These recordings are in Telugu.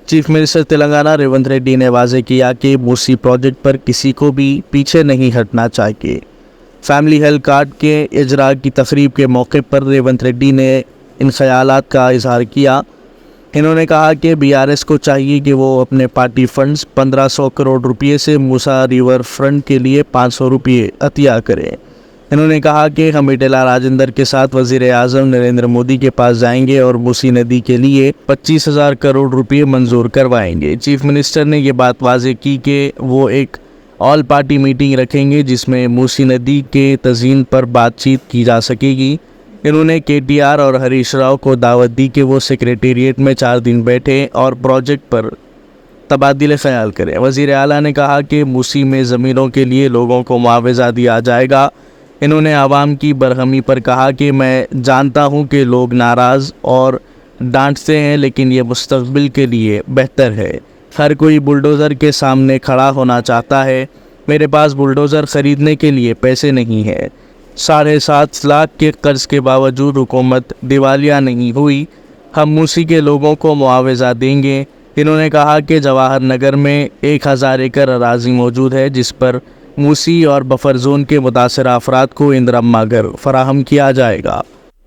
चीफ मिनिस्टर तेलंगाना रेवंत रेड्डी ने वाजे किया कि मूसी प्रोजेक्ट पर किसी को भी पीछे नहीं हटना चाहिए। फैमिली हेल्थ कार्ड के इजरा की तकरीब के मौके पर रेवंत रेड्डी ने इन ख्यालात का इजहार किया। इन्होंने कहा कि बीआरएस को चाहिए कि वो अपने पार्टी फंड्स 1500 करोड़ रुपये से मूसा रिवर फ्रंट के लिए 500 रुपये अतिया करें। इन्होंने कहा कि हम ईटेला राजेंद्र के साथ वज़ीर आज़म नरेंद्र मोदी के पास जाएंगे और मूसी नदी के लिए 25,000 करोड़ रुपये मंजूर करवाएंगे। चीफ मिनिस्टर ने ये बात वाजे की कि वो एक ऑल पार्टी मीटिंग रखेंगे जिसमें मूसी नदी के तज़ीन पर बातचीत की जा सकेगी। इन्होंने केटीआर और हरीश राव को दावत दी कि वो सेक्रेटेरिएट में 4 दिन बैठे और प्रोजेक्ट पर तबादले ख्याल करें। वज़ीर आला ने कहा कि मूसी में ज़मीनों के लिए लोगों को मुआवजा दिया जाएगा। इन्होंने आवाम की बरहमी पर कहा कि मैं जानता हूं कि लोग नाराज़ और डांटते हैं, लेकिन ये मुस्तक़बिल के लिए बेहतर है। हर कोई बुलडोज़र के सामने खड़ा होना चाहता है। मेरे पास बुलडोज़र ख़रीदने के लिए पैसे नहीं है। 7.5 लाख के कर्ज़ के बावजूद हुकूमत दिवालिया नहीं हुई। हम मूसी के लोगों को मुआवजा देंगे। इन्होंने कहा कि जवाहर नगर में 1000 एकड़ अराज़ी मौजूद है जिस पर मूसी और बफर जोन के मुतासर अफराद को इंदिरा घर फराहम किया जाएगा।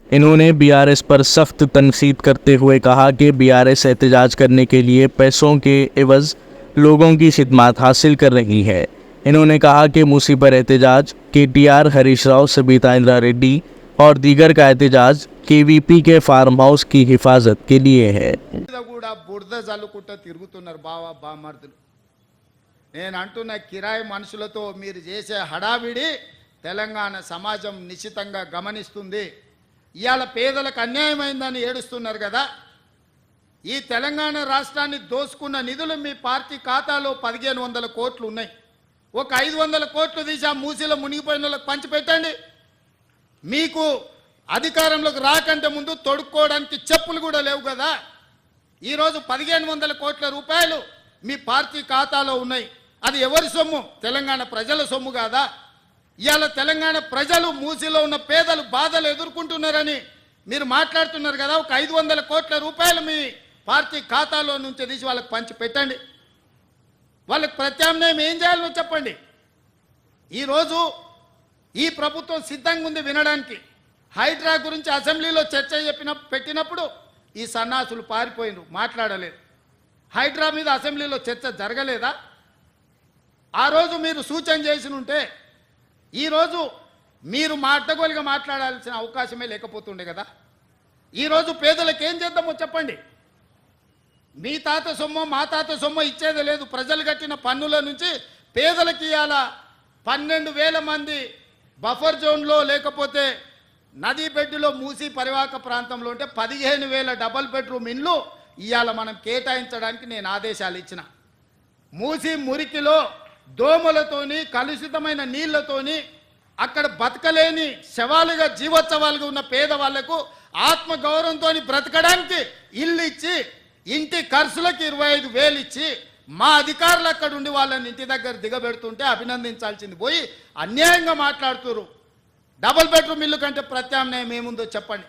इन्होंने बीआरएस पर सख्त तनकीद करते हुए कहा कि बीआरएस एहतजाज करने के लिए पैसों के एवज़ लोगों की खिदमत हासिल कर रही है। इन्होंने कहा कि मूसी पर एहतजाज केटीआर, हरीश राव, सबिता इंद्रा रेड्डी और दीगर का एहतजाज केवीपी के फार्म हाउस की हिफाजत के लिए है। నేను అంటున్న కిరాయి మనుషులతో మీరు చేసే హడావిడి తెలంగాణ సమాజం నిశ్చితంగా గమనిస్తుంది. ఇవాళ పేదలకు అన్యాయమైందని ఏడుస్తున్నారు కదా. ఈ తెలంగాణ రాష్ట్రాన్ని దోసుకున్న నిధులు మీ పార్టీ ఖాతాలో 1500 కోట్లు ఉన్నాయి. ఒక 500 కోట్లు తీసి ఆ మూసిలో మునిగిపోయిన వాళ్ళకి పంచిపెట్టండి. మీకు అధికారంలోకి రాకంటే ముందు తొడుక్కోవడానికి చెప్పులు కూడా లేవు కదా. ఈరోజు 1500 కోట్ల రూపాయలు మీ పార్టీ ఖాతాలో ఉన్నాయి. అది ఎవరి సొమ్ము? తెలంగాణ ప్రజల సొమ్ము కాదా? ఇవాళ తెలంగాణ ప్రజలు మూసిలో ఉన్న పేదలు బాధలు ఎదుర్కొంటున్నారని మీరు మాట్లాడుతున్నారు కదా. ఒక 500 కోట్ల రూపాయలు మీ పార్టీ ఖాతాలో నుంచి తీసి వాళ్ళకి పంచి పెట్టండి. వాళ్ళకి ప్రత్యామ్నాయం ఏం చేయాలో చెప్పండి. ఈరోజు ఈ ప్రభుత్వం సిద్ధంగా ఉంది వినడానికి. హైడ్రా గురించి అసెంబ్లీలో చర్చ పెట్టినప్పుడు ఈ సన్నాసులు పారిపోయినరు, మాట్లాడలేదు. హైడ్రా మీద అసెంబ్లీలో చర్చ జరగలేదా? ఆ రోజు మీరు సూచన చేసి ఉంటే ఈరోజు మీరు మాటగోలుగా మాట్లాడాల్సిన అవకాశమే లేకపోతుండే కదా. ఈరోజు పేదలకు ఏం చేద్దామో చెప్పండి. మీ తాత సొమ్ము మా తాత సొమ్ము ఇచ్చేది లేదు. ప్రజలు కట్టిన పన్నుల నుంచి పేదలకు ఇవాళ 12,000 మంది బఫర్ జోన్లో లేకపోతే నదీ బెడ్డులో మూసి పరివాహక ప్రాంతంలో ఉంటే 15,000 డబల్ బెడ్రూమ్ ఇండ్లు ఇవాళ మనం కేటాయించడానికి నేను ఆదేశాలు ఇచ్చిన. మూసి మురికిలో దోమలతోని కలుషితమైన నీళ్లతోని అక్కడ బతకలేని శవాలుగా జీవోత్సవాలుగా ఉన్న పేదవాళ్లకు ఆత్మగౌరవంతో బ్రతకడానికి ఇల్లు ఇచ్చి ఇంటి ఖర్చులకు 25,000 ఇచ్చి మా అధికారులు అక్కడ ఉండి వాళ్ళని ఇంటి దగ్గర దిగబెడుతుంటే అభినందించాల్సింది పోయి అన్యాయంగా మాట్లాడుతున్నారు. డబుల్ బెడ్రూమ్ ఇల్లు కంటే ప్రత్యామ్నాయం ఏముందో చెప్పండి.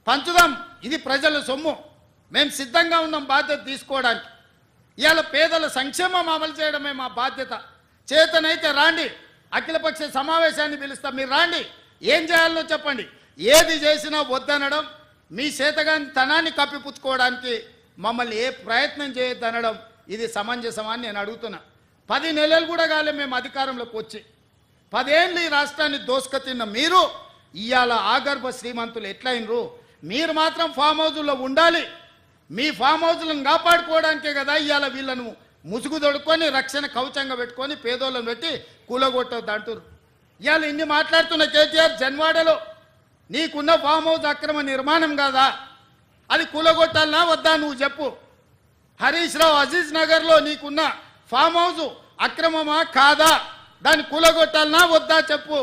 పంచుదాం. ఇది ప్రజల సొమ్ము. మేము సిద్ధంగా ఉన్నాం బాధ్యత తీసుకోవడానికి. ఇవాళ పేదల సంక్షేమం అమలు చేయడమే మా బాధ్యత. చేతనైతే రాండి, అఖిలపక్ష సమావేశాన్ని పిలుస్తాం. మీరు రాండి, ఏం చేయాలో చెప్పండి. ఏది చేసినా వద్దనడం, మీ చేతగాని తనాన్ని కప్పిపుచ్చుకోవడానికి మమ్మల్ని ఏ ప్రయత్నం చేయొద్దనడం ఇది సమంజసమని నేను అడుగుతున్నా. 10 నెలలు కూడా కాలే మేము అధికారంలోకి వచ్చి. 10 ఏళ్ళు ఈ రాష్ట్రాన్ని దోసుకతిన్న మీరు ఇవాళ ఆగర్భ శ్రీమంతులు ఎట్లయినరు? మీరు మాత్రం ఫామ్ హౌజుల్లో ఉండాలి. మీ ఫామ్ హౌజులను కాపాడుకోవడానికే కదా ఇవాళ వీళ్ళను ముసుగు దొడుకొని రక్షణ కవచంగా పెట్టుకొని పేదోళ్ళను పెట్టి కూలగొట్టొద్దు అంటారు. ఇవాళ ఇన్ని మాట్లాడుతున్న కేటీఆర్ జన్వాడలో నీకున్న ఫామ్ హౌస్ అక్రమ నిర్మాణం కాదా? అది కూలగొట్టాలనా వద్దా నువ్వు చెప్పు. హరీష్ రావు అజీజ్ నగర్లో నీకున్న ఫామ్ హౌస్ అక్రమమా కాదా? దాన్ని కూలగొట్టాలనా వద్దా చెప్పు.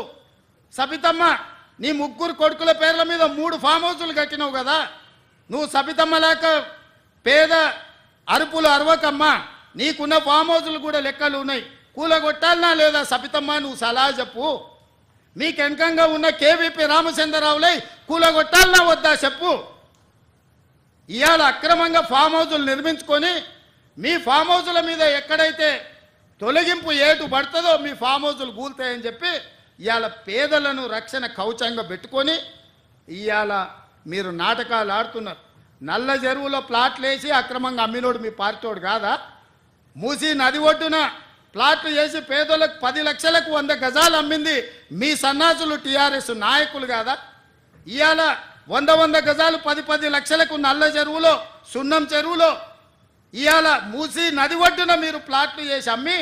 సబితమ్మ, నీ 3 కొడుకుల పేర్ల మీద 3 ఫామ్ హౌసులు కట్టినావు కదా. నువ్వు సబితమ్మలాక పేద అరుపులు అరవకమ్మా. నీకున్న ఫామ్ హౌసులు కూడా లెక్కలు ఉన్నాయి. కూలగొట్టాలనా లేదా సబితమ్మ? నువ్వు సలహా చెప్పు. మీకు వెనకంగా ఉన్న కేవీపీ రామచంద్రరావులై కూలగొట్టాలనా వద్దా చెప్పు. ఇవాళ అక్రమంగా ఫామ్ హౌజులు నిర్మించుకొని మీ ఫామ్ హౌజుల మీద ఎక్కడైతే తొలగింపు ఏటు పడుతుందో మీ ఫామ్ హౌజులు కూలుతాయని చెప్పి ఇవాళ పేదలను రక్షణ కవచంగా పెట్టుకొని ఇవాళ మీరు నాటకాలు ఆడుతున్నారు. నల్ల చెరువులో ప్లాట్లు వేసి అక్రమంగా అమ్మినోడు మీ పార్టీోడు కాదా? మూసి నది ఒడ్డున ప్లాట్లు వేసి పేదలకు 10 లక్షలకు 100 గజాలు అమ్మింది మీ సన్నాసులు టీఆర్ఎస్ నాయకులు కాదా? ఇవాళ 100 గజాలు 10 లక్షలకు నల్ల చెరువులో సున్నం చెరువులో ఇవాళ మూసి నది ఒడ్డున మీరు ప్లాట్లు చేసి అమ్మి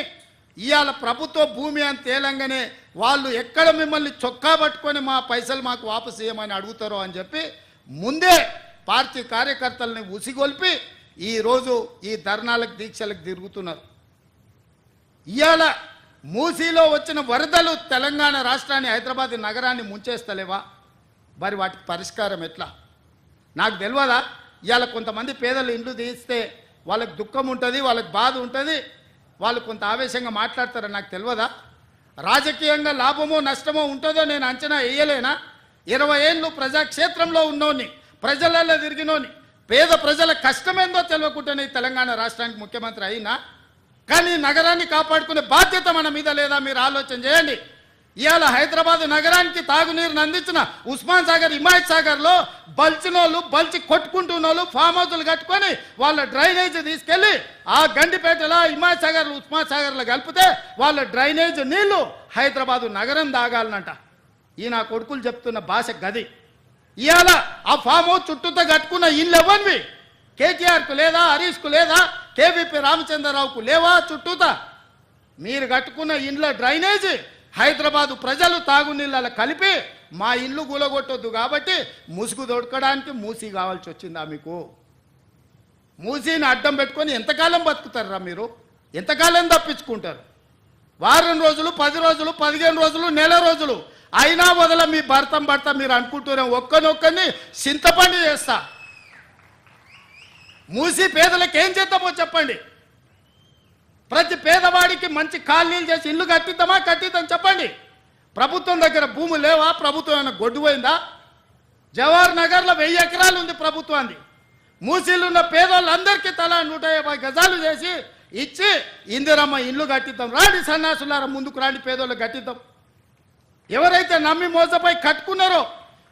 ఇవాళ ప్రభుత్వ భూమి అని తేలంగానే వాళ్ళు ఎక్కడ మిమ్మల్ని చొక్కా పట్టుకొని మా పైసలు మాకు వాపసు ఇవ్వమని అడుగుతారో అని చెప్పి ముందే పార్టీ కార్యకర్తల్ని ఉసిగొల్పి ఈరోజు ఈ ధర్నాలకు దీక్షలకు తిరుగుతున్నారు. ఇవాళ మూసీలో వచ్చిన వరదలు తెలంగాణ రాష్ట్రాన్ని హైదరాబాద్ నగరాన్ని ముంచేస్తలేవా? మరి వాటికి పరిష్కారం ఎట్లా? నాకు తెలియదా? ఇవాళ కొంతమంది పేదలు ఇండ్లు తీస్తే వాళ్ళకి దుఃఖం ఉంటుంది, వాళ్ళకి బాధ ఉంటుంది, వాళ్ళు కొంత ఆవేశంగా మాట్లాడతారని నాకు తెలియదా? రాజకీయంగా లాభమో నష్టమో ఉంటుందో నేను అంచనా వేయలేనా? 20 ఏళ్ళు ప్రజాక్షేత్రంలో ఉన్నోని, ప్రజలలో తిరిగినోని, పేద ప్రజల కష్టమేందో తెలియకుండానే తెలంగాణ రాష్ట్రానికి ముఖ్యమంత్రి అయినా. కానీ నగరాన్ని కాపాడుకునే బాధ్యత మన మీద లేదా? మీరు ఆలోచన చేయండి. ఇవాళ హైదరాబాద్ నగరానికి తాగునీరుని అందించిన ఉస్మాన్ సాగర్, హిమాయత్ సాగర్లో బల్చినోళ్ళు బల్చి కొట్టుకుంటున్నోళ్ళు ఫామ్ హౌజులు కట్టుకొని వాళ్ళ డ్రైనేజ్ తీసుకెళ్లి ఆ గండిపేటలో హిమాయత్ సాగర్, ఉస్మాన్ సాగర్లో కలిపితే వాళ్ళ డ్రైనేజ్ నీళ్లు హైదరాబాదు నగరం దాగాలనంట. ఈ నా కొడుకులు చెప్తున్న భాష గది. ఇవాళ ఆ ఫామ్ హౌస్ చుట్టూతో కట్టుకున్న ఇల్లు ఎవరివి? కేటీఆర్కు లేదా? హరీష్కు లేదా? కేవీపీ రామచంద్రరావుకు లేవా? చుట్టూతా మీరు కట్టుకున్న ఇండ్ల డ్రైనేజ్ హైదరాబాదు ప్రజలు తాగునీళ్ళ కలిపి మా ఇల్లు కూలగొట్టొద్దు కాబట్టి ముసుగు దొడకడానికి మూసి కావాల్సి వచ్చిందా మీకు? మూసీని అడ్డం పెట్టుకొని ఎంతకాలం బతుకుతారా మీరు? ఎంతకాలం తప్పించుకుంటారు? వారం రోజులు, 10 రోజులు, 15 రోజులు, నెల రోజులు అయినా వదల మీ భర్త మీరు అనుకుంటూనే ఒక్కనొక్కని చింతపండు చేస్తా. మూసి పేదలకు ఏం చేద్దామో చెప్పండి. ప్రతి పేదవాడికి మంచి కాలనీలు చేసి ఇల్లు కట్టిద్దాం చెప్పండి. ప్రభుత్వం దగ్గర భూములు లేవా? ప్రభుత్వం ఏమైనా గొడ్డుపోయిందా? జవహర్ నగర్లో 1000 ఎకరాలు ఉంది ప్రభుత్వాన్ని. మూసీలు ఉన్న పేదోళ్ళందరికీ తలా 150 గజాలు చేసి ఇచ్చి ఇందిరమ్మ ఇల్లు కట్టిద్దాం. రాండి సన్నాసులారా, ముందుకు రాండి, పేదోళ్ళు కట్టిద్దాం. ఎవరైతే నమ్మి మోసపోయి కట్టుకున్నారో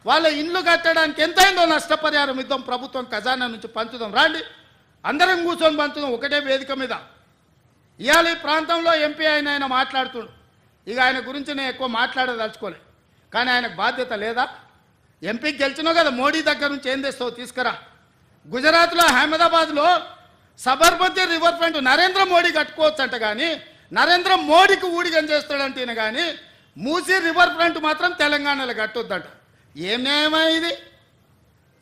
వాళ్ళ ఇల్లు కట్టడానికి ఎంతైందో నష్టపరిహారం ఇద్దాం, ప్రభుత్వం ఖజానా నుంచి పంచుదాం. రాండి, అందరం కూర్చొని పంచుదాం ఒకటే వేదిక మీద. ఇవాళ ఈ ప్రాంతంలో ఎంపీ ఆయన మాట్లాడుతుండు. ఇక ఆయన గురించి నేను ఎక్కువ మాట్లాడదలుచుకోలే, కానీ ఆయనకు బాధ్యత లేదా? ఎంపీకి గెలిచినావు కదా, మోడీ దగ్గర నుంచి ఏం తెస్తావు తీసుకురా. గుజరాత్లో అహ్మదాబాద్లో సబర్మతి రివర్ ఫ్రంట్ నరేంద్ర మోడీ కట్టుకోవచ్చు అంట, కానీ నరేంద్ర మోడీకి ఊడిగం చేస్తాడంటే కానీ మూసీ రివర్ ఫ్రంట్ మాత్రం తెలంగాణలో కట్టొద్దంట. ఏం న్యాయమా ఇది?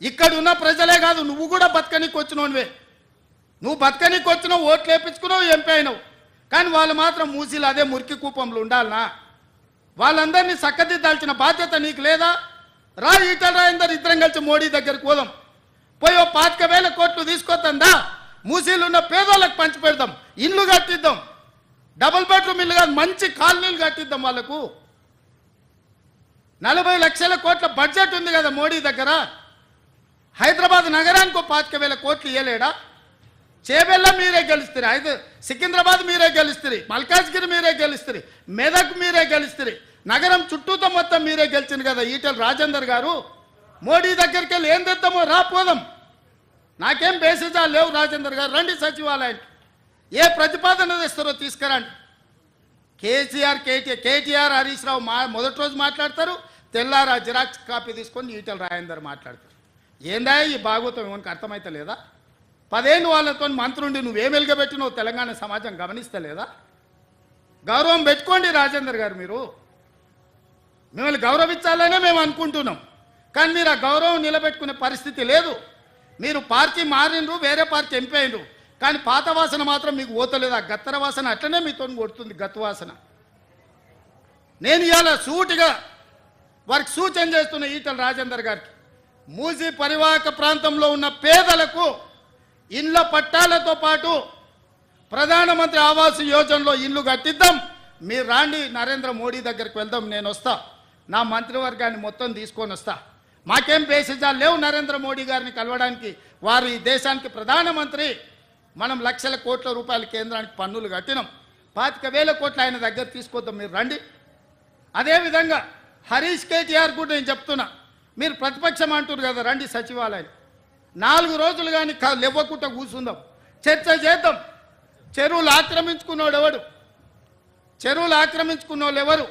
ఇక్కడ ఉన్న ప్రజలే కాదు, నువ్వు కూడా బతకనీకి వచ్చినోనివే. నువ్వు బతకనీకి వచ్చినావు, ఓట్లు వేయించుకున్నావు, ఎంపీ అయినావు. కానీ వాళ్ళు మాత్రం మూసీలు అదే మురికి కూపంలో ఉండాలనా? వాళ్ళందరినీ చక్కదిద్దాల్సిన బాధ్యత నీకు లేదా? రా, ఈటల రాజేందర్ ఇద్దరం కలిసి మోడీ దగ్గరికి పోదాం. పోయి 25,000 కోట్లు తీసుకొద్దా, మూసీలు ఉన్న పేదోళ్ళకి పంచి పెడదాం, ఇల్లు కట్టిద్దాం, డబుల్ బెడ్రూమ్ ఇల్లు కాదు మంచి కాలనీలు కట్టిద్దాం వాళ్ళకు. 40 లక్షల కోట్ల బడ్జెట్ ఉంది కదా మోడీ దగ్గర. హైదరాబాద్ నగరానికి 25,000 కోట్లు ఇవ్వలేడా? చేబెల్ల మీరే గెలుస్తారు, సికింద్రాబాద్ మీరే గెలుస్తారు, మల్కాజ్గిరి మీరే గెలుస్తారు, మెదక్ మీరే గెలుస్తారు, నగరం చుట్టూతో మొత్తం మీరే గెలిచింది కదా ఈటల రాజేందర్ గారు. మోడీ దగ్గరికి వెళ్ళి ఏం తెద్దామో రాపోదాం. నాకేం బేసిజాలు లేవు. రాజేందర్ గారు రండి సచివాలయానికి, ఏ ప్రతిపాదన తెస్తారో తీసుకురండి. కేటీఆర్ హరీష్ రావు మొదటి రోజు మాట్లాడతారు, తెల్లారా జిరాక్స్ కాపీ తీసుకొని ఈటల రాజేందర్ మాట్లాడతారు. ఏందా ఈ భాగవతం? ఏమనికి అర్థమైతే లేదా? 10 ఏళ్ళు వాళ్ళతో మంత్రుండి నువ్వేం వెలుగబెట్టినావు తెలంగాణ సమాజం గమనిస్తలేదా? గౌరవం పెట్టుకోండి రాజేందర్ గారు. మీరు మిమ్మల్ని గౌరవించాలనే మేము అనుకుంటున్నాం, కానీ మీరు ఆ గౌరవం నిలబెట్టుకునే పరిస్థితి లేదు. మీరు పార్టీ మారినరు, వేరే పార్టీ ఎంపీ అయినరు, కానీ పాత వాసన మాత్రం మీకు పోతలేదు. ఆ గత్తర వాసన అట్లనే మీతో కొడుతుంది, గత్తు వాసన. నేను ఇవాళ సూటిగా వారికి సూచన చేస్తున్న ఈటల రాజేందర్ గారికి, మూసీ పరివాహక ప్రాంతంలో ఉన్న పేదలకు ఇళ్ల పట్టాలతో పాటు ప్రధానమంత్రి ఆవాస్ యోజనలో ఇల్లు కట్టిద్దాం. మీరు రాండి, నరేంద్ర మోడీ దగ్గరికి వెళ్దాం, నేను వస్తా, నా మంత్రివర్గాన్ని మొత్తం తీసుకొని వస్తా. మాకేం పేషజాలు లేవు నరేంద్ర మోడీ గారిని కలవడానికి. వారు ఈ దేశానికి ప్రధానమంత్రి. మనం లక్షల కోట్ల రూపాయల కేంద్రానికి పన్నులు కట్టినాం. 25,000 కోట్లు ఆయన దగ్గర తీసుకొద్దాం, మీరు రండి. అదేవిధంగా హరీష్ కేటీఆర్ కూడా నేను చెప్తున్నా, మీరు ప్రతిపక్షం అంటారు కదా, రండి సచివాలయం 4 రోజులు కానీ లేవకుండా కూర్చుందాం, చర్చ చేద్దాం. చెరువులు ఆక్రమించుకున్నోడు ఎవడు? చెరువులు ఆక్రమించుకున్నోళ్ళు ఎవరు?